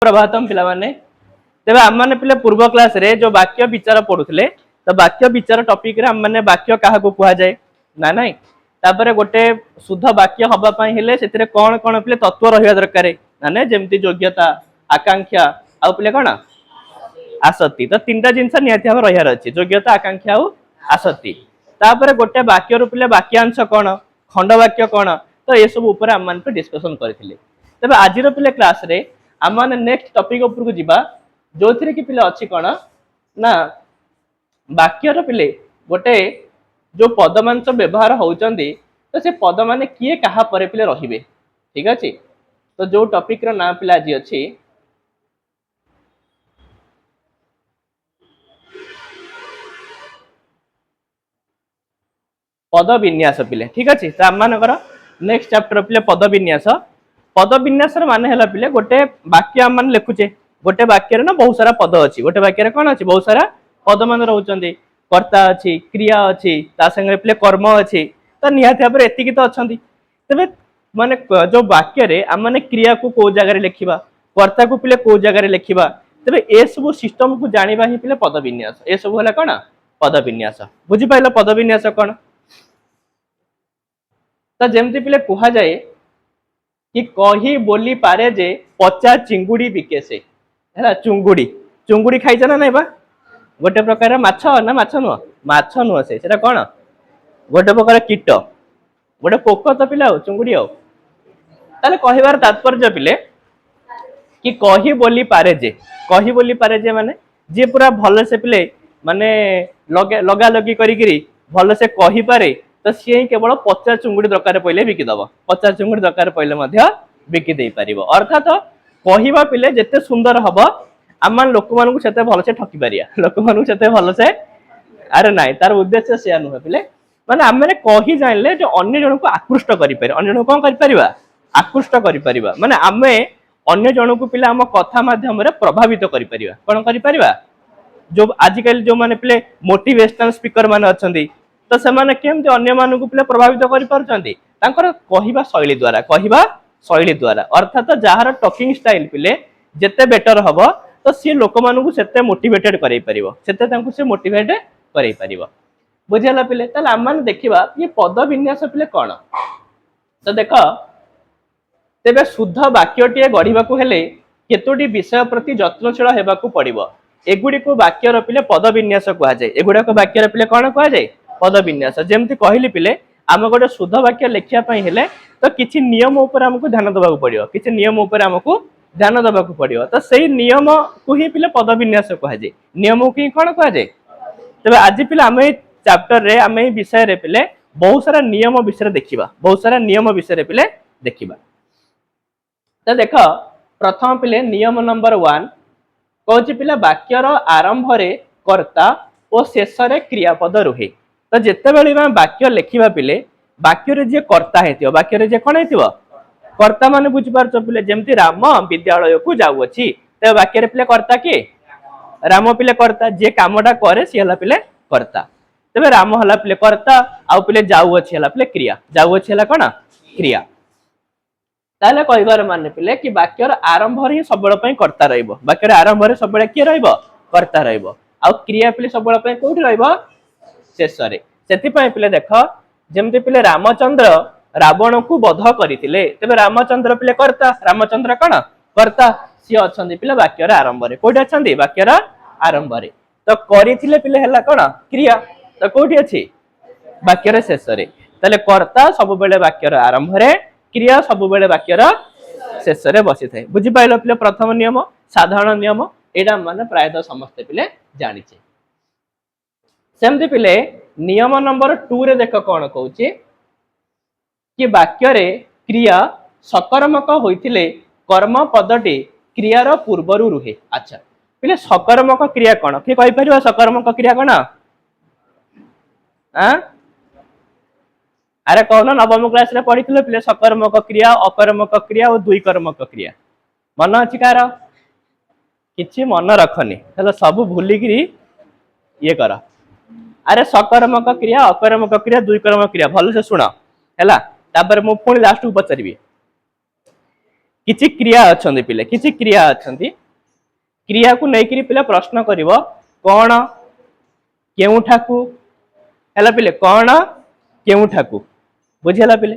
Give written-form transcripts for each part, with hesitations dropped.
सुप्रभातम पिला माने तेबे हम माने पिले पूर्व क्लास रे जो वाक्य विचार पढुथले तो वाक्य विचार टॉपिक रे हम माने वाक्य काहा को कुहा जाए ना नहीं तापरे गोटे शुद्ध वाक्य हबा पई हेले सेतिरे कोन कोन पिले तत्व रहिया दरकार माने जेमति योग्यता आकांक्षा आ पिले कोन आसक्ति तो तीनटा जिंस नियति हम रहियार अछि योग्यता आकांक्षा आ आसक्ति तापरे गोटे वाक्य रूपिले वाक्यांश कोन खंड वाक्य कोन तो ये सब ऊपर हम मान पे डिस्कशन करथिले तबे आज रो पिले क्लास रे हम माने नेक्स्ट टॉपिक ऊपर को जिबा जोथिरे कि पिले अछि कोन ना वाक्य रो पिले गोटे जो पदमांश व्यवहार होउचंदी तो से पद माने किए कहा परे पिले रहिबे ठीक अछि तो जो टॉपिक रो नाम पिला जी अछि पद विन्यास पिले ठीक अछि त हम मानकर नेक्स्ट चैप्टर पिले पद विन्यास रे माने हला पिले गोटे वाक्य हम मान लिखुचे गोटे वाक्य रे ना बहुत सारा पद अछि गोटे वाक्य रे कोन अछि बहुत सारा पद मान रहउचंदी कर्ता अछि क्रिया अछि ता संगे पिले कर्म अछि त निहाती भाबरे एतिकी तो अछंदी तबे माने जो वाक्य रे हम माने क्रिया को को जगह रे लिखिबा कर्ता को पिले को जगह रे लिखिबा तबे ए सब सिस्टम को जानिबा ही पिले पद विन्यास ए सब हला कोन पद विन्यास बुझि पाइलो पद विन्यास कोन तो जेमती पिले कुहा जाए कि कही बोली पारे जे 50 चिंगुड़ी बिके से हैला चुंगुड़ी चुंगुड़ी खाइछ ना नै बा गोटे प्रकार माछ ना माछ नुह से सेटा कोन गोटे प्रकार कीट गोटे पोक तो पिला चुंगुड़ी आ ताले कहिबार तात्पर्य पिले कि कही बोली पारे जे माने जे पूरा भले से पिले माने लगा लगी करी भले से कही पारे तो सी केवल 50 चुंगुड़ी दरकार पहिले बिकी दब 50 चुंगुड़ी दरकार पहिले मध्य बिकी दे पारिबो अर्थात कहिबा पिले जेते सुंदर हबो आमान लोक मानकु सेते भल से ठकी पारिया लोक मानकु सेते भल से अरे नाही तार उद्देश्य से नुहे पिले माने आमे कहि जानले जे अन्य जन को आकृष्ट करि पारे अन्य जन कोन करि परिबा आकृष्ट करि परिबा माने आमे अन्य जन को पिले हम कथा माध्यम रे प्रभावित करि परिबा कोन करि परिबा जो आजिकल जो माने पिले मोटिवेशनल स्पीकर माने अछंदी तो सेमाने केमते अन्य मानकु पिले प्रभावित करि परचंदी तांकर कहिबा शैली द्वारा अर्थात जहार टॉकिंग स्टाइल पिले जेते बेटर हबो तो सी लोक मानकु सेते मोटिवेटेड करै परिबो सेते तांकु से मोटिवेट करै परिबो बुझियाला पिले तले हम माने देखिबा ये पद विन्यास पिले कोन तो देखो तेबे शुद्ध वाक्यटिए गढ़िबाकू हेले केतोटी विषय प्रति यत्नशील हेबाकू पड़िबो एगुडी को वाक्य र पिले पद विन्यास कुआ जाय एगुडा को वाक्य र पिले कोन कुआ जाय पद विन्यास जेमति कहली पिले आम गोटे शुद्ध वाक्य लिखिया पई हेले तो किछि नियम ऊपर हमकु ध्यान देबाकू पड़िबो किछि नियम ऊपर हमकु ध्यान देबाकू पड़िबो तो सेही नियम को ही पिले पद विन्यास कुआ जाय नियम को ही कोन कुआ जाय तबे आज पिले हम ए चैप्टर रे हम ए विषय रे पिले बहुत सारा नियम विषय देखिबा बहुत सारा नियम विषय रे पिले देखिबा तो देखो प्रथम पिले नियम नंबर 1 कहछि पिले वाक्य रो आरंभ रे कर्ता और शेष रे क्रियापद रुहे तो जेते बेले वाक्य लिखिबा पिले वाक्य रे जे कर्ता हेतियो वाक्य रे जे कोन हेतियो कर्ता माने बुझि पारछो पिले जेमति राम विद्यालय को जाउ अछि ते वाक्य रे पिले कर्ता के राम पिले कर्ता जे कामटा करे सी हला पिले कर्ता तबे राम हला पिले कर्ता आ पिले जाउ अछि हला पिले क्रिया जाउ अछि हला कोन क्रिया ताले कहिबार माने पिले कि वाक्यर आरंभ रे सबबेले पई कर्ता रहइबो वाक्यर आरंभ रे सबबेले के रहइबो कर्ता रहइबो आ क्रिया पिले सबबेले पई कोठी रहइबो शेष रे सेति पई पिले देखो जेमति पिले रामचंद्र रावण को वध करितिले तबे रामचंद्र पिले कर्ता रामचंद्र कोन कर्ता सी अछंदी पिले वाक्यर आरंभ रे कोठी अछंदी वाक्यर आरंभ रे तो करितिले पिले हला कोन क्रिया तो कोठी अछि वाक्यर शेष रे तले कर्ता सबबेले वाक्यर आरंभ रे क्रिया सबबेले वाक्यर शेष रे बसी थाए बुझि पाइलो पिले प्रथम नियम साधारण नियम एडा माने प्रायतः समस्त पिले जानि छे सेमति पिले नियम नंबर 2 रे देखो कोन कहउची कि वाक्य रे क्रिया सकर्मक होइतिले कर्म पदटी क्रिया रो पूर्वरु रुहे अच्छा पिले सकर्मक क्रिया कोन के कहि परिबा सकर्मक क्रिया कोन आ अरे कौन नवम क्लास रे पढ़िथिले पिले सकर्मक क्रिया अकर्मक क्रिया और दुई कर्मक क्रिया मन अछि कार किछि मन रखनी हेला सब भूली गिरी ये कर अरे सकर्मक क्रिया अकर्मक क्रिया दुई कर्मक क्रिया भल से सुन हैला तापर मु पुणी लास्ट को पचरबी किछि क्रिया अछंती पिले किछि क्रिया अछंती क्रिया को लेकिरी पिले प्रश्न करिवो कोन केउठाकू हैला पिले कोन केउठाकू बुझिला पिले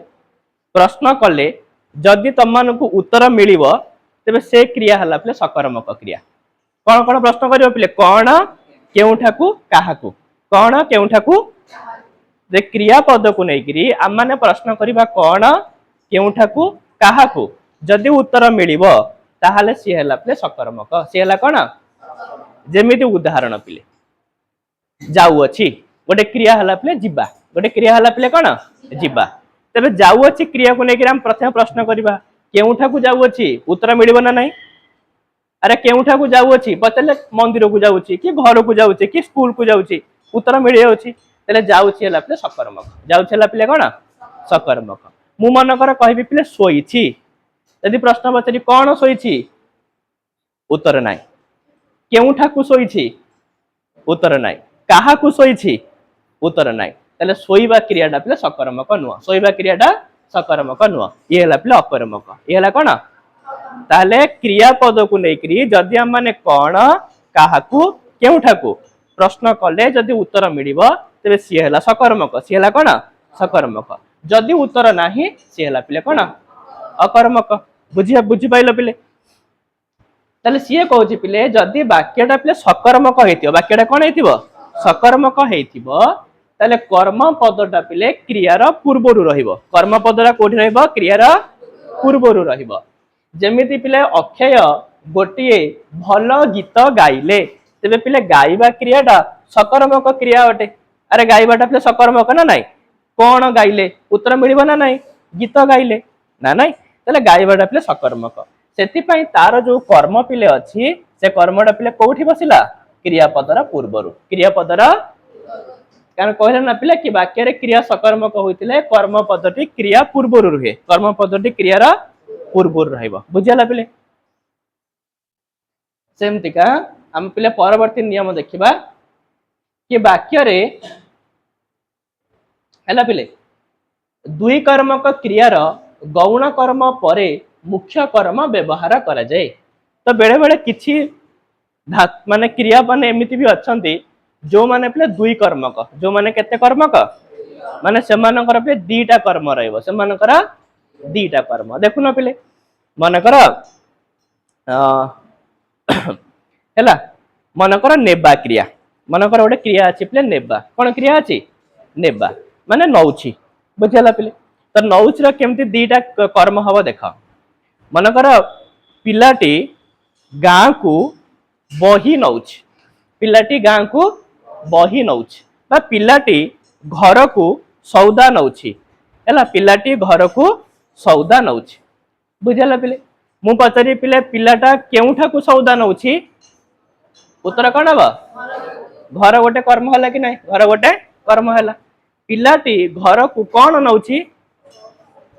प्रश्न कले जदि तमनको उत्तर मिलिवो तेबे से क्रिया हला पिले सकर्मक क्रिया कोन कोन प्रश्न करिवो पिले कोन केउठाकू काहाकू कोन केउठाकू जे क्रिया पद को लेकिरी आम माने प्रश्न करिबा कोन केउठाकू काहाकू जदि उत्तर मिलिवो ताहाले सी हला पिले सकर्मक सी हला कोन जेमिति उदाहरण पिले जाऊ अछि गोटे क्रिया हला पिले जिबा गोटे क्रिया हला पिले कोन जिबा तबे जाऊ अछि क्रिया को लेकिरी हम प्रथम प्रश्न करिबा केउठाकू जाऊ अछि उत्तर मिलिबो ना नहीं अरे केउठाकू जाऊ अछि पतले मंदिर को जाऊ अछि कि घर को जाऊ अछि कि स्कूल को जाऊ अछि उत्तर मिलि अछि तले जाऊ अछि हला पिले सकर्मक जाऊ अछि हला पिले कोन सकर्मक मु मन कर कहबी पिले सोई छी यदि प्रश्न पचारि कौन शोई उत्तर नाई केउठाकू शोई उत्तर नाई काहाकू शोई उत्तर नाई ताले शोइबा क्रियाटा पिले सकर्मक नुह शोइबा क्रियाटा सकर्मक नुह ये हला पिले अकर्मक ये हला कोन ताले क्रिया पद को लेकरी जदि हम माने कोन काहाकू केउठाकू प्रश्न कले जदि उत्तर मिलिबो तबे सी हला सकर्मक सी हला कोन सकर्मक जदि उत्तर नाही सी हला पिले कोन अकर्मक बुझी पाइल पिले ताले सीए कहूची पिले जदि वाक्यटा पिले सकर्मक हेतिबो वाक्यटा कोन हेतिबो सकर्मक हेतिबो ताले कर्म पदटा पिले क्रियार पूर्वरु रहिबो कर्म पदटा कोठी रहिबो क्रियार पूर्वरु रहिबो जेमिति पिले अक्षय गोटिए भल गीत गाइले तेबे पिले गाइबा क्रियाटा सकर्मक क्रिया अटे अरे गाइबाटा पिले सकर्मक ना नाही कोन गाइले उत्तर मिलिबो ना नाही गीत गाइले ना नाही ताले गाइबाटा पिले सकर्मक सेति पई तार जो कर्म पिले अछि से कर्मटा पिले कोठी बसिला क्रियापदर पूर्वरु क्रियापदर कारण कहले ना पिले कि वाक्य रे क्रिया सकर्मक होइतिले कर्म पदटी क्रिया पूर्वरु रहे कर्म पदटी क्रियार पूर्वरु रहइबो बुझिला पिले सेमतिका हम पिले परवर्ती नियम देखिबा कि वाक्य रे हैला पिले दुई कर्मक क्रियार गौण कर्म परे मुख्य कर्म व्यवहार करा जाए तो बेले बेले किछि माने क्रिया माने एमिति भी अछंती जो माने पिले दुई कर्मक जो माने केते कर्मक माने सेमानकर पे दीटा कर्म रहइबो सेमानकर दीटा कर्म देखु न पिले मनकर हैला मनकर नेबा क्रिया मनकर गोटे क्रिया अछि पिले नेबा कोन क्रिया अछि नेबा माने नौछि बुझला पिले तो नौछ र केमती दीटा कर्म हवा देख मनकर पिलाटी गाँ को बही नौछ पिलाटी गाँ को बही नौछ बा पिलाटी घर को सौदा नौछि हैला पिलाटी घर को सौदा नौछि बुझला पिले मु पचारि पिले पिलाटा केउठा को सौदा नौछि उत्तर कोन हबो घर गोटे कर्म हला कि नै घर गोटे कर्म हला पिलाटी घर को कोन नौछि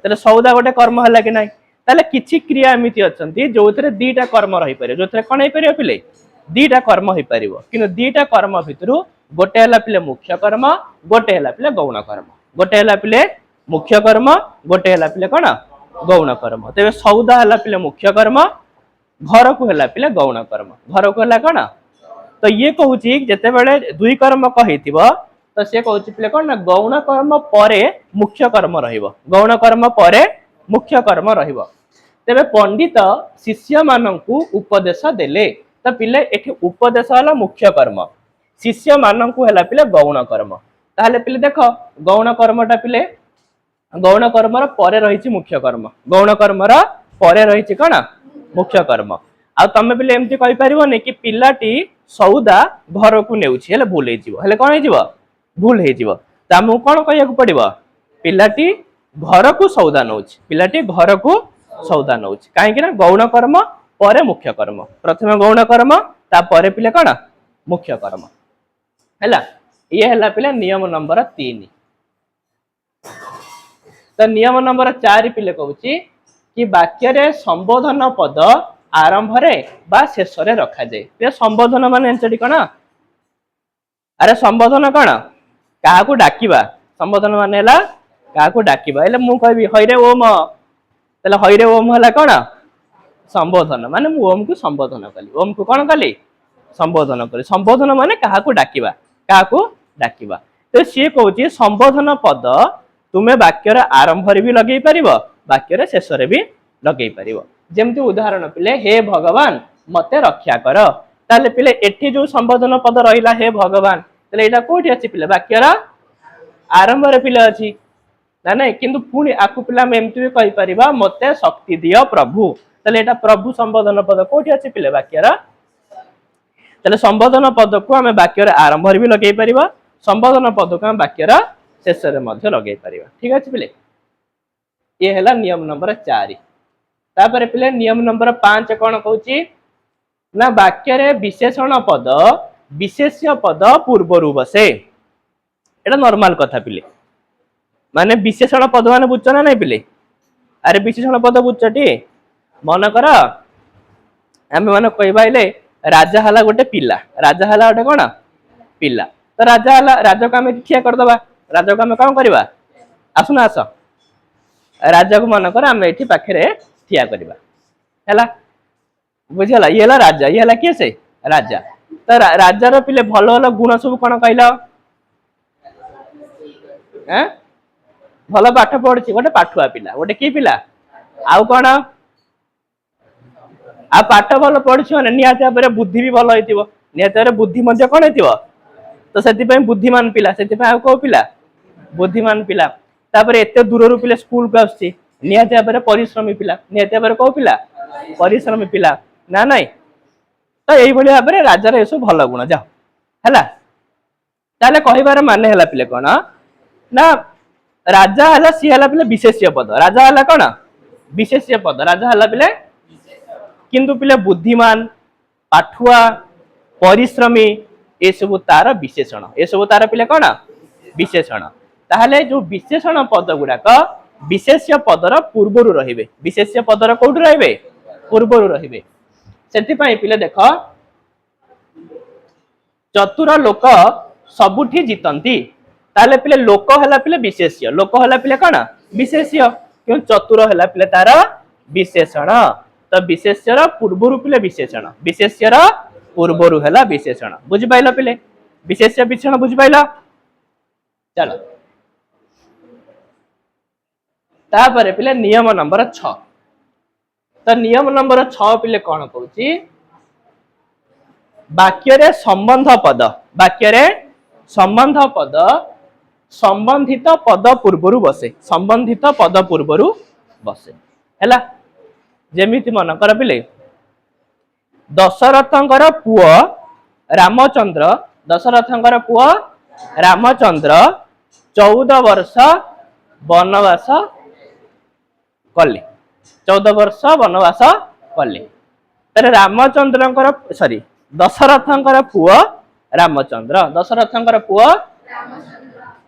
तले सौदा गोटे कर्म हला कि नै ताले किछि क्रिया एमिति अछंती जोथरे दीटा कर्म रहि पारे जोथरे कोन हे पारे पिले दीटा कर्म हे पारिबो किनु दीटा कर्म भितरु गोटे हला पिले मुख्य कर्म गोटे हला पिले गौण कर्म गोटे हला पिले मुख्य कर्म गोटे हला पिले कोन गौण कर्म तेबे सौदा हला पिले मुख्य कर्म घर को हला पिले गौण कर्म घर को हला कोन तो ये कहूची जते बेले दुई कर्म कहितिबो तो से कहूची पिले कोन गौण कर्म परे मुख्य कर्म रहिबो गौण कर्म परे मुख्य कर्म रहिबो तेबे पंडित शिष्य माननकु उपदेश देले तो पिले एठी उपदेश हला मुख्य कर्म शिष्य माननकु हला पिले गौण कर्म ताहले पिले देखो गौण कर्मटा पिले गौण कर्मर परे रहिछि मुख्य कर्म गौण कर्मर परे रहिछि कोन मुख्य कर्म आ तमे पिले एमति कहि परिबोनी कि पिलाटी सौदा घर को नेउछि हेले भूल हे जिवो हेले कोन हे जिवो भूल हे जिवो त हमहु कोन कहिया को पड़िबो पिलाटी घर को सौदा नौछि पिलाटी घर को सौदा नौछि काहे कि ना गौण कर्म परे मुख्य कर्म प्रथम गौण कर्म ता परे पिले कोन मुख्य कर्म हैला ये हैला पिले नियम नंबर 3 तो नियम नंबर 4 पिले कहूची कि वाक्य रे संबोधन पद आरंभ रे बा शेष रे रखा जाए पे संबोधन माने एंचडी कोन अरे संबोधन कोन काहा को डाकिबा संबोधन माने हला काहा को डाकिबा एले मु कहबी हइरे ओम तले हइरे ओम हला कोन संबोधन माने मु ओम को संबोधन कली ओम को कौन कली संबोधन कली संबोधन माने काहाकू डाकिबा तो सी कहूची संबोधन पद तुमे वाक्यर आरंभ रे भी लगेई परिबो वाक्यर शेष रे भी लगेई परिबो जेमति उदाहरण पिले हे भगवान मते रक्षा कर ताले पिले एठी जो संबोधन पद रहिला हे भगवान ताले एटा कोठी अछि पिले वाक्यर आरंभ रे पिले अछि ना नहीं किंतु पुणी आकु पिला में एमती भी कहि परिबा मते शक्ति दियो प्रभु ताले एटा प्रभु संबोधन पद कोठी अछि पिले वाक्यर ताले संबोधन पद को हमें वाक्यर आरंभ रे भी लगेई परिबा संबोधन पद को हम वाक्यर शेष रे मध्य लगेई परिबा ठीक अछि पिले ये हैला नियम नंबर 4 तापर पिले नियम नंबर 5 कोन कहूची ना वाक्य रे विशेषण पद विशेष्य पद पूर्वरु बसे एटा नॉर्मल कथा पिले माने विशेषण पद माने बुझछ ना नहीं पिले अरे विशेषण पद बुझछटी मन कर हमें माने कहबाइले राजा हला गोटे पिला राजा हला गोटे कोन पिला तो राजा हला राजा को हमें ठिया कर दबा राजा को हमें कोन करबा आसुना आस राजा को मन कर हमें एठी पाखरे ठिया करबा हैला बुझला ये हला राजा ये हला के से राजा तो राजा रो पिले भलो भलो गुण सब कोन कहला हैं भलो पाठ पढछि गोटे पाठुआ पिला गोटे की पिला आउ कोन आ पाठ भलो पढछि माने नियाते पर बुद्धि भी भलो हेतिबो नियाते पर बुद्धि मध्ये कोन हेतिबो तो सेति पय बुद्धिमान पिला सेति पय को पिला बुद्धिमान पिला तापर एते दूर रु पिले स्कूल को आछि नियाते पर परिश्रमी पिला नियाते पर को पिला परिश्रमी पिला ना नहीं तो एई भली भाबरे राजा रे सब भलो गुण जाओ हैला ताले कहिबार माने हैला पिले कोन ना राजा हला सी हला पिले विशेष्य पद राजा हला कोन विशेष्य पद राजा हला पिले किंतु पिले बुद्धिमान पाठुआ परिश्रमी ए सब तार विशेषण ए सब तार पिले कोन विशेषण ताहले जो विशेषण पद गुडाक विशेष्य पदर पूर्वरु रहिबे विशेष्य पदर कोठु रहिबे पूर्वरु रहिबे सेति पई पिले देखो चतुर लोक सबुठी जितंती ताले पिले लोक हला पिले विशेष्य लोक हला पिले कोन विशेष्य क्यों चतुर हला पिले तार विशेषण तो विशेष्यर पूर्वरु पिले विशेषण विशेष्यर पूर्वरु हला विशेषण बुझि पाइलो पिले विशेष्य विशेषण बुझि पाइलो चलो तापर पिले नियम नंबर 6 तो नियम नंबर 6 पिले कोन कहूची वाक्य रे संबंध पद संबंधित पद पूर्वरु बसे संबंधित पद पूर्वरु बसे हैला जेमिति मन कर पिले दशरथंकर पुओ रामचंद्र 14 वर्ष वनवास कले 14 वर्ष वनवास कले तर रामचंद्रंकर सॉरी दशरथंकर पुओ रामचंद्र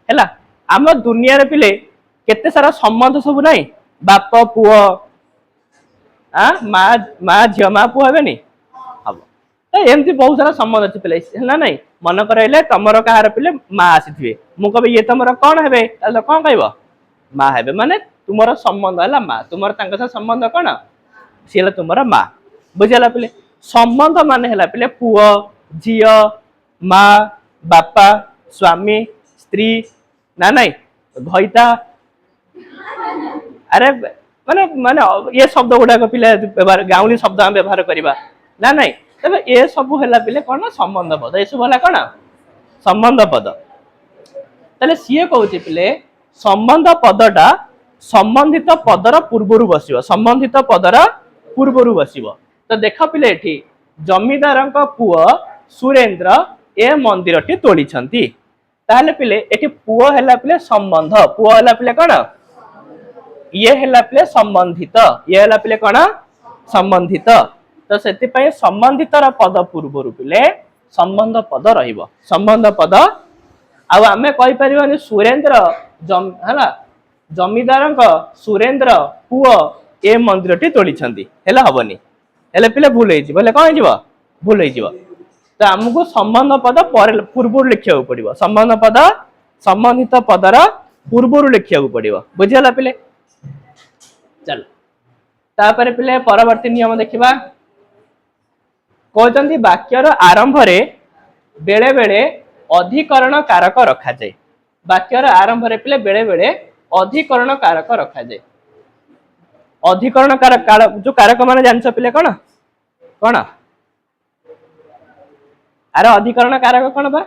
हैला आम दुनिया रे पिले केते सारा संबंध सब नाही बाप पुओ माँ झियो माँ पुओ हेबेनी हम तो एमती बहुत सारा संबंध अछि पिले हैला नाही मन करैले तमरो कहार पिले माँ आसीथिबे मु कहबे ये तमरो कोन हेबे ताले कोन कहबो माँ हेबे माने तुमरो संबंध हला माँ तुमरो तांका साथ संबंध कोन सिला तुमरो माँ बुझला पिले संबंध माने हला पिले पुओ झियो माँ बापा स्वामी स्त्री ना नहीं भईता अरे माने माने ये शब्द गुडा को पिले व्यवहार गाउली शब्द हम व्यवहार करिबा ना नहीं तबे ए सब हैला पिले कोन संबंध पद ए सब हला कोन संबंध पद तले सीए कहउची पिले संबंध पदटा संबंधित पदर पूर्वरु बसिबो संबंधित पदर पूर्वरु बसिबो तो देख पिले एठी जमीदारंक पुओ सुरेंद्र ए मंदिरटी तोड़ी छंती ताहले पिले एठी पुओ हैला पिले संबंध पुओ हैला पिले कोन ये हैला पिले संबंधित ये हैला पिले कोन संबंधित तो सेति पय संबंधितर पद पूर्वरु पिले संबंध पद रहिबो संबंध पद आ आमे कहि परिबानी सुरेंद्र हैला जमीदारंक सुरेंद्र पुओ ए मंदिरटी तोड़ी छंती हैला हबनी हैले पिले भूल होई जी बोले कोन होई जीवो भूल होई जीवो तो आमको संबंध पद पूर्व लिखा पड़ो संबंध पद संबंधित पदर पूर्व लिखा पड़ो बुझीगला पिले चलो तापर पिले परवर्ती नियम देखिबा कहते वाक्यर आरंभ रे बेले बेले अधिकरण कारक रखा जाए वाक्यर आरंभ रे पिले बेले बेले अधिकरण कारक रखा जाए अधिकरण कारक जो कारक माने जानछ पिले कोन कोन अरे अधिकरण कारक कोन बा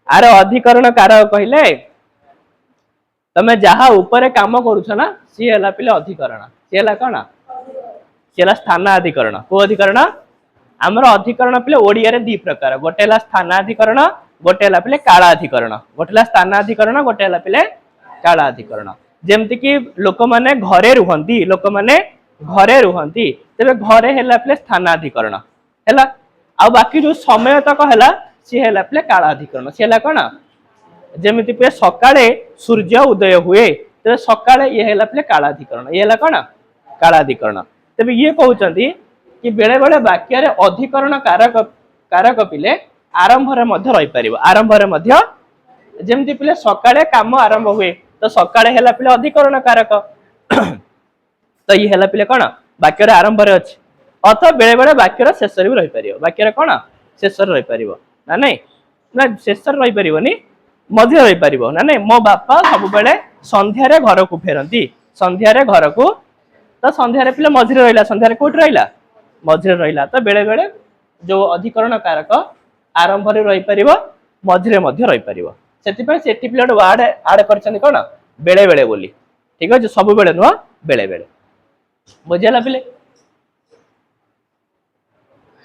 अरे अधिकरण कारक कहले तमे जहा ऊपर काम करूछ ना सी हला पिले अधिकरण सी हला कोन सी हला स्थानाधिकरण को अधिकरण हमर अधिकरण पिले ओडिया रे दी प्रकार गोटे हला स्थानाधिकरण गोटे हला पिले कालाधिकरण गोटे हला स्थानाधिकरण गोटे हला पिले कालाधिकरण जेमति कि लोक माने घरे रुहंती तबे घरे हला पिले स्थानाधिकरण हला आ बाकी जो समय तक हला सी हला पिले कालाधिकरण सी हला कोन जेमिति पे सकाळे सूर्य उदय हुए तबे सकाळे ये हला पिले कालाधिकरण ये हला कोन कालाधिकरण तबे ये कहउचंती कि बेले बेले वाक्य रे अधिकरण कारक कारक पिले आरंभ रे मध्य रही परिबो आरंभ रे मध्य जेमिति पिले सकाळे काम आरंभ हुए तो सकाळे हला पिले अधिकरण कारक तो ये हला पिले कोन वाक्य रे आरंभ रे अछि अथवा बेले बेले वाक्य रे शेष रे रही परिबो वाक्य रे कोन शेष रे रही परिबो ना नहीं ना शेष रे रही परिबोनी मध्य रही परिबो ना नहीं मो बापा सब बेले संध्या रे घर को फेरंती संध्या रे घर को तो संध्या रे पिले मध्य रहिला संध्या रे कोठ रहिला मध्य रहिला तो बेले बेले जो अधिकरण कारक आरंभ रे रही परिबो मध्य रे मध्य रही परिबो सेति पे सेति पिले वर्ड ऐड करछन कोन बेले बेले बोली ठीक है जो सब बेले नुवा बेले बेले बुझेला पिले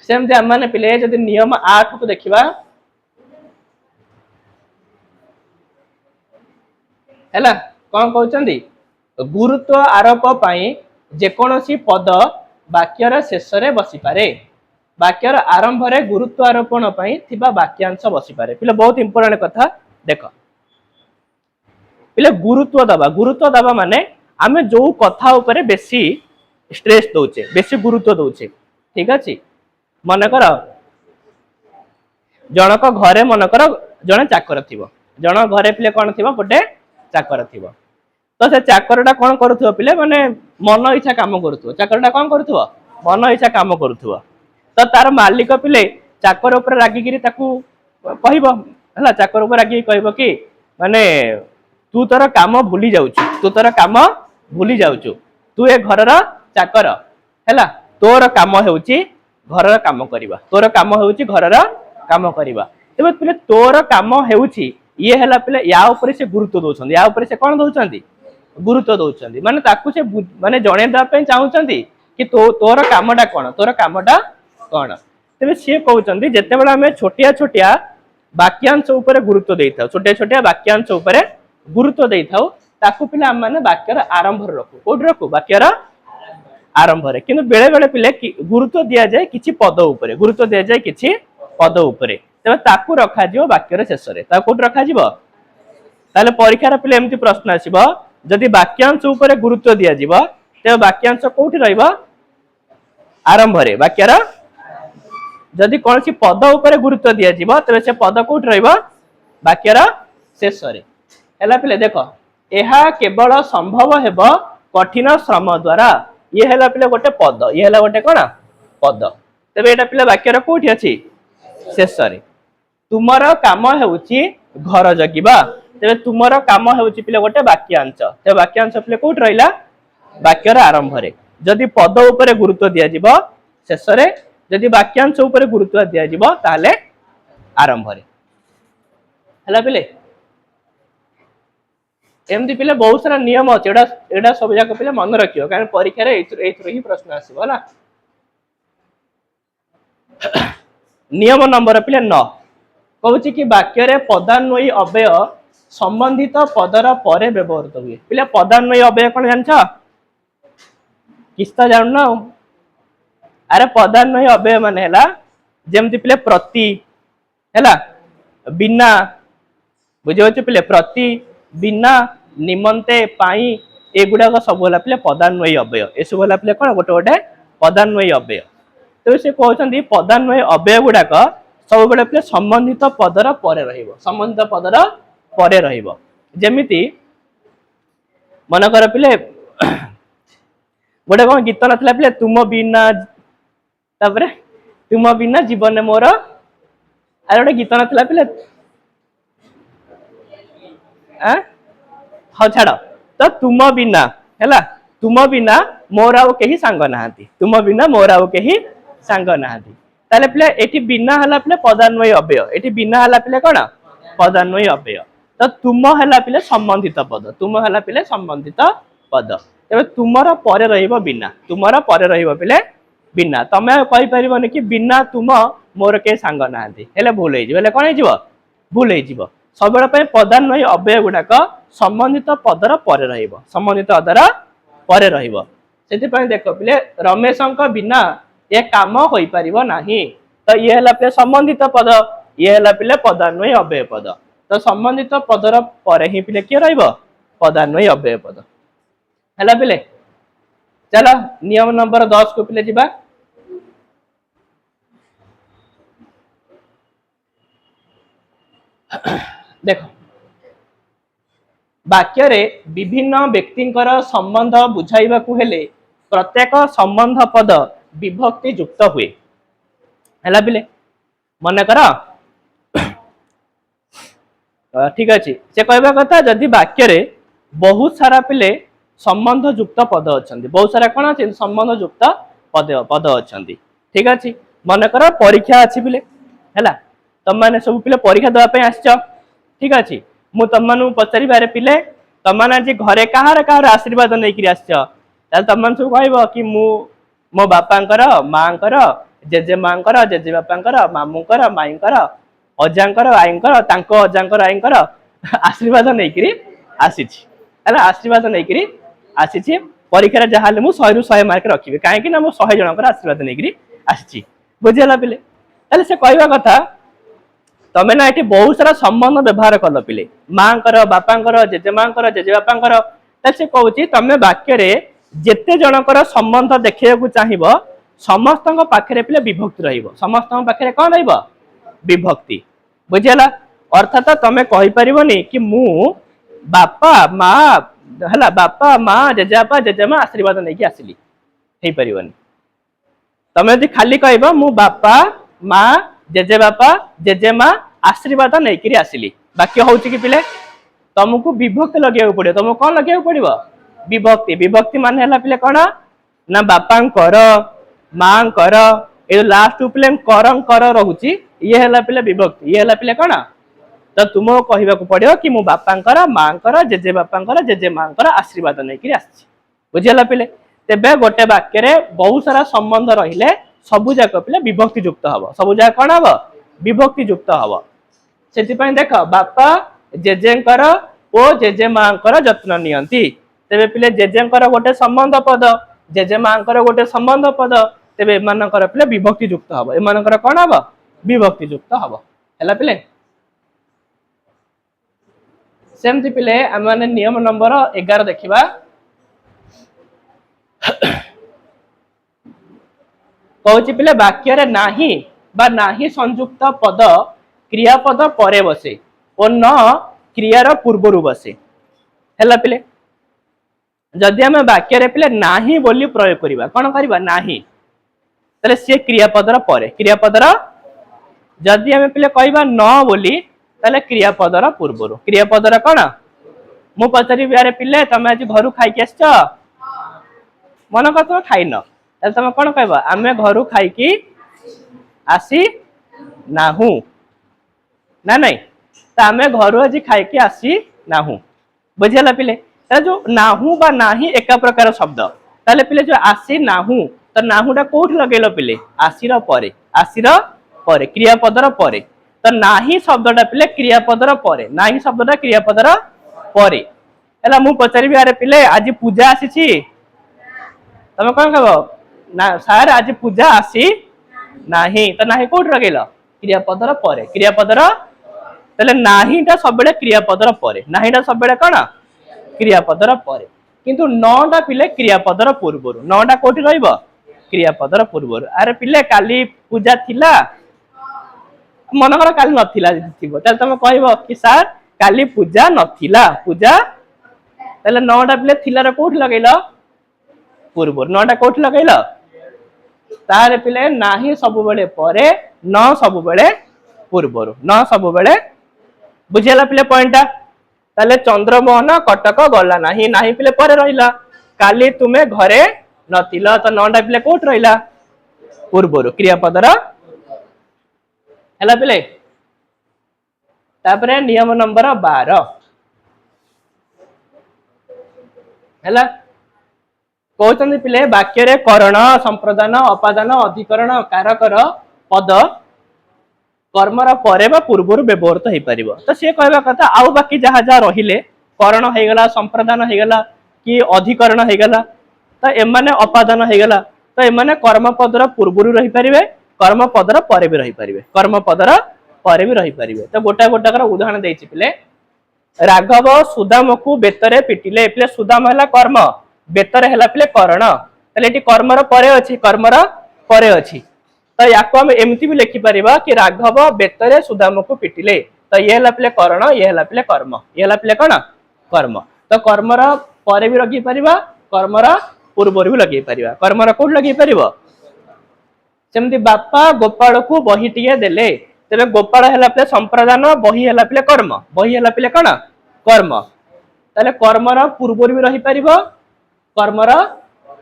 सेमते हम माने पिले जदि नियम 8 को देखिबा हैला कोन कहउचंदी गुरुत्व आरोप पई जे कोनोसी पद वाक्यर शेष रे बसी पारे वाक्यर आरंभ रे गुरुत्व आरोपण पई थिबा वाक्यांश बसी पारे पिले बहुत इंपोर्टेंट कथा देखो पिले गुरुत्व दबा माने आमे जो कथा ऊपर बेसी स्ट्रेस दोचे बेसी गुरुत्व दोचे ठीक अछि मन कर जनक घरे मन कर जने चाकर थिबो जन घरे पिले कोन थिबो गोटे चाकर थिबो तो से चाकरटा कोन करूथबो पिले माने मन इच्छा काम करूथबो चाकरटा कोन करूथबो मन इच्छा काम करूथबो तो तार मालिक पिले चाकर ऊपर रागी गिरी ताकू कहइबो हला चाकर ऊपर रागी कहइबो कि माने तू तोर काम भूली जाउछु तू ए घरर चाकर हला तोर काम हेउची घरर काम करिबा तोर काम हेउची घरर काम करिबा तबे पिले तोर काम हेउची ये हला पिले या ऊपर से गुरुत्व दोछन या ऊपर से कोन दोछंती गुरुत्व दोछंती माने ताकू से माने जणे दा पे चाहउचंती कि तोर कामटा कोन तबे से कहउचंती जते बेला हमें छोटिया छोटिया वाक्यांश ऊपर गुरुत्व देइथाउ छोटिया छोटिया वाक्यांश ऊपर गुरुत्व देइथाउ ताकू पिले हम माने वाक्यर आरंभ रे रखु कोड रखु वाक्यर आरंभ रे किंतु बेले बेले पिले गुरुत्व दिया जाय किछि पद ऊपर गुरुत्व दिया जाय किछि पद ऊपर तबे ताकू रखा जिवो वाक्यर शेष रे ता कोड रखा जिवो ताले परीक्षा रे पिले एम्ति प्रश्न आसीबो जदि वाक्यांश ऊपर गुरुत्व दिया जिवो तबे वाक्यांश कोठी रहइबो आरंभ रे वाक्यर जदि कोनसी पद ऊपर गुरुत्व दिया जिवो तबे से पद कोठी रहइबो वाक्यर शेष रे हला पिले देखो एहा केवल संभव हेबो कठिन श्रम द्वारा ये हला पिले गोटे पद ये हला गोटे कोन पद तबे एटा पिले वाक्यर कोठी अछि शेष रे तुमर काम हेउची घर जगिबा तबे तुमर काम हेउची पिले गोटे वाक्यांश ते वाक्यांश पिले कोठी रहिला वाक्यर आरंभ रे जदि पद ऊपर गुरुत्व दिया जिवो शेष रे जदि वाक्यांश ऊपर गुरुत्व दिया जिवो ताले आरंभ रे हला पिले एमती पिले बहुत सारा नियम अछि एडा सब जाक पिले मन रखियो कारण परीक्षा रे एथरो ही प्रश्न आसीबो ना नियम नंबर पिले 9 कहउची कि वाक्य रे पदान्वयी अव्यय संबंधित पदर परे व्यवहृत हुए पिले पदान्वयी अव्यय कोन जानछ किस्ता जान ना अरे पदान्वयी अव्यय माने हला जेमति पिले प्रति हला बिना बुझियो पिले प्रति बिना निमंते पाई एगुडा सब होला पिले पदान्वयी अव्यय ए सब होला पिले कोन गोटे गोटे पदान्वयी अव्यय तो से कहउछंती पदान्वयी अव्यय गुडा का सब बेले पिले संबंधित पदर परे रहिबो संबंधित पदर परे रहिबो जेमिति मन कर पिले गोटे कौन गीत नथिला पिले तुम बिना तापरे तुम बिना जीवन मोर आर गोटे गीत नथिला पिले हाँ छाड़ तो तुम बिना है तुम बिना मोर आउ कहीं सांग नहांती तुम बिना मोर आउ कहीं सांग नहांती ताले पिले एठी बिना हला पिले पदान्वयी अव्यय एठी बिना हला पिले कोन पदान्वयी अव्यय तो तुम हला पिले संबंधित पद तुम हला पिले संबंधित पद तबे तुमर परे रहिबो बिना तुमर परे रहिबो पिले बिना तमे कहि परिबोनी कि बिना तुम मोर के सांग नहांती हेले भूल हे जिवो कोन हे जिवो भूल हे जिवो सबेला पय पदान्वयी अव्यय गुडाक संबंधित पदर परे रहिबो संबंधित पदर परे रहिबो सेति पय देखो पिले रमेशंक बिना ये काम होई परिबो नाही तो ये हला पिले संबंधित पद ये हला पिले पदान्वयी अव्यय पद तो संबंधित पदर परे ही पिले के रहिबो पदान्वयी अव्यय पद हला पिले चलो नियम नंबर 10 को पिले जिबा देखो वाक्य रे विभिन्न व्यक्तिंकर संबंध बुझाइबा को हेले प्रत्येक संबंध पद विभक्ति युक्त हुए हला पिले मन कर ठीक अच्छे से कहबा कथा जदि वाक्य रे बहुत सारा पिले संबंध युक्त पद अछंती बहुत सारा कोन अछि संबंध युक्त पद अछंती ठीक अछि मन कर परीक्षा अछि पिले हला तम माने सब पिले परीक्षा देबा पय आछछ ठीक अछि मु तम मानु पचारि बारे पिले तम माने जे घरे कहार आशीर्वाद नै करी आछछ ताल तम मान सब कहबो कि मु मो बापांकर मांकर जेजे मांकर जेजे बापांकर मामुंकर माईंकर अजांकर आईंकर तांको अजांकर आईंकर आशीर्वाद नै करी आसीछि हला आशीर्वाद नै करी आसीछि परीक्षा जहा ले मु 100 रु 100 मार्क रखिबे काहे कि ना मु 100 जनकर आशीर्वाद नै करी आसीछि बुझियला पिले ताले से कहबा कथा तमे ना एठी बहुत सारा संबंध व्यवहार कल पिले मांकर बापांकर जेजेमांकर जेजेबापांकर ताले से कहउची तमे वाक्य रे जेते जनकर संबंध देखिया को चाहिबो समस्तक पाखरे पिले विभक्ति रहिबो समस्तक पाखरे कोन रहिबो विभक्ति बुझियला अर्थात तमे कहि परिबोनी कि मु बापा मां हला बापा मां जेजेबापा जेजेमा आशीर्वाद नै कि आसिली हेई परिबोनी तमे यदि खाली कहबो मु बापा मां जेजेबापा जेजेमा आशीर्वाद नै करी आसिली वाक्य होउची कि पिले तुमको विभक्ति लगे पड़े तुमको कौन लगे पड़ो विभक्ति विभक्ति मान है पिले कौन ना बापांकर मांकर ये लास्ट पिले कर रहुची ये है पिले विभक्ति ये है पिले कौन तो तुमको कहवाक पड़ो कि मु बापांकर मांकर जेजे बापांकर जेजे मांकर आशीर्वाद नै करी आसी बुझियला पिले तेबे गोटे वाक्य रे बहुत सारा संबंध रहिले सबु जाक पिले विभक्ति युक्त हबो सबु जाक कोन हबो विभक्ति युक्त हबो सेति पय देख बापा जेजेंकर ओ जेजेमांकर जत्न नियंती तेबे पिले जेजेंकर गोटे संबंध पद जेजेमांकर गोटे संबंध पद तेबे एमानकर पिले विभक्ति युक्त हबो एमानकर कोन हबो विभक्ति युक्त हबो हैला पिले सेमति पिले आमाने नियम नंबर 11 देखिबा कहउची पिले वाक्य रे नाही बा नाही संयुक्त पद क्रियापद परे बसे और न क्रियार पूर्वरु बसे हैला पिले जदि हम वाक्य रे पिले नाही बोली प्रयोग करिबा कोन करिबा नाही तले से क्रियापदर परे क्रियापदर जदि हम पिले कहबा न बोली तले क्रियापदर पूर्वरु क्रियापदर कोन मु पचारि बियारे पिले तमे आज घरु खाइ के आछछ मन का तो खाइ न तले तमे कोन कहबा आमे घरु खाइ की आसी नाहु ना नहीं तो आमे घर आज खाई के आसी नाहु बुझियला पिले जो नाहु बा नाही एक प्रकार शब्द ताले पिले जो आसी नाहु तो नाहुटा कोठ लगेलो पिले आसीर परे क्रियापदर परे तो नाही शब्दटा पिले क्रियापदर परे नाही शब्दटा क्रियापदर परे हला मु पचारिबि आरे पिले आज पूजा आसीछि तमे कोन कहबो ना सर आज पूजा आसी नाही तो नाही कोठ लगेलो क्रियापदर परे क्रियापदर तले नाहीटा सबले क्रियापदर परे नाहीटा सबले कोन क्रियापदर परे किंतु नटा पिले क्रियापदर पूर्वरु नटा कोठी रहइबो क्रियापदर पूर्वरु अरे पिले काली पूजा थिला मनकर काली नथिला थिबो तले तमे कहइबो कि सर काली पूजा नथिला पूजा ताले 9टा पिले थिलार कोठ लगैल पूर्व 9टा कोठ लगैल तारे पिले नाही सब बेले परे न सब बेले पूर्व न सब बेले बुझिला पिले पॉइंटटा ताले चंद्रमोहन कटक गला नाही नाही पिले परे रहिला काली तुमे घरे नथिला तो 9टा पिले कोठ रहिला पूर्व क्रियापदर हैला पिले तापरे नियम नंबर 12 हैला कहते पिले वाक्य रे करण संप्रदान अपादान अधिकरण कारकर पद कर्मर परे बा पूर्व व्यवहृत हो पार तो सी कहवा कथा आउ बाकी जहाँ जहाँ रहिले करण हो गला संप्रदान हो गला कि अधिकरण हो गला तो एमाने अपादान हो गला तो एमाने कर्मपदर पूर्व रही पारे कर्मपदर परे भी रही पारे कर्मपदर परे भी रही पारे तो गोटा गोटाकर उदाहरण देछि पिले राघव सुदाम को बेतरे पिटिले पिले सुदाम है कर्म बेतरे है पिले करण ताले कर्मर परे अछि कर्मर परे अछि तो या हम एमती भी लिखि परिबा कि राघव बेतरे सुदाम को पिटिले तो ये हला पिले करण ये हला पिले कर्म ये हला पिले कण कर्म तो कर्मर परे भी लगी परिबा कर्मर पूर्व भी लगी परिबा कर्मर कोड लगी परिबो सेमती बापा गोपाल को बहीटिए देले तेरे गोपाल है पिले संप्रदान बही है पिले कर्म बही है पिले कण कर्म ताले कर्मर पूर्व भी रही पारिबो कर्मर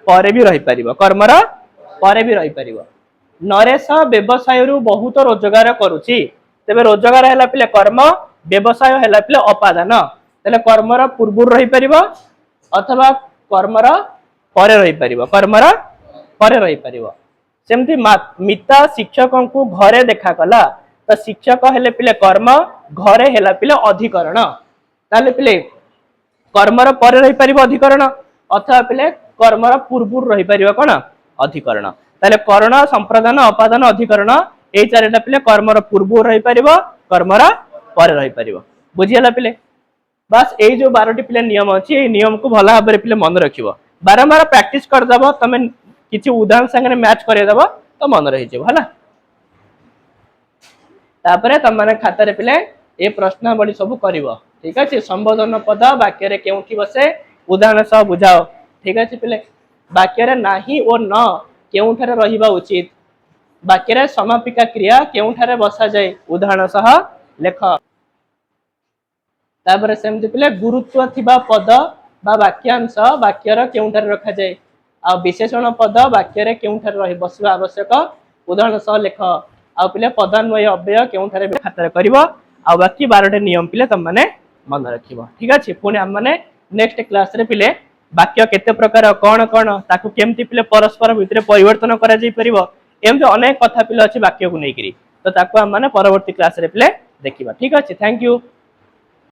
परे भी रही पारिबो कर्मर परे भी रही पारिबो नरेश व्यवसाय रु बहुत रोजगार करुची तेबे रोजगार है पिले कर्म व्यवसाय है पिले अपादान ताले कर्मर पूर्व रही पारिबो अथवा कर्मर परे रही पारिबो कर्मर परे रही पारिबो सेमती मिता शिक्षक को घरे देखा कला तो शिक्षक हेले पिले कर्म घरे हेला पिले अधिकरण ताले पिले कर्मर परे रही पारिबो अधिकरण अथवा पिले कर्मर पूर्व रही पारिबो कोन अधिकरण ताले करण संप्रदान अपादान अधिकरण ए चारिटा पिले कर्मर पूर्व रही पारिबो कर्मर परे रही पारिबो बुझियला पिले बस ए जो 12टी पिले नियम अछि ए नियम को भला भाबरे पिले मन रखिबो बारंबार प्रैक्टिस कर दबो तमे किछि उदाहरण संगे मैच करे दबो तो मन रहि जेबो हला तापरे तमने खाता रे पिले ए प्रश्नावली सब करिवो ठीक अछि संबोधन पद वाक्य रे केउठी बसे उदाहरण सब बुझाओ ठीक अछि पिले वाक्य रे नाही और न केउठारे रहिबा उचित वाक्य रे समापिका क्रिया केउठारे बसा जाय उदाहरण सह लेख तापरे सेमति पिले गुरुत्व थिबा पद बा वाक्यांश वाक्य रे केउठारे रखा जाय आ विशेषण पद वाक्य रे केउठारे रहि बसबा आवश्यक उदाहरण सह लेख आ पिले पदान्वय अव्यय केउठारे खाता रे करबो आ बाकी 12टे नियम पिले तम माने मन रखिबो ठीक अछि पुनी हम माने नेक्स्ट क्लास रे पिले वाक्य केते प्रकार कोन कोन ताकू केमती पिले परस्पर भितरे परिवर्तन करा जाई परिबो एमते अनेक कथा पिले अछि वाक्य को नै करी तो ताकू हम माने परवर्ती क्लास रे पिले देखिबा ठीक अछि थैंक यू।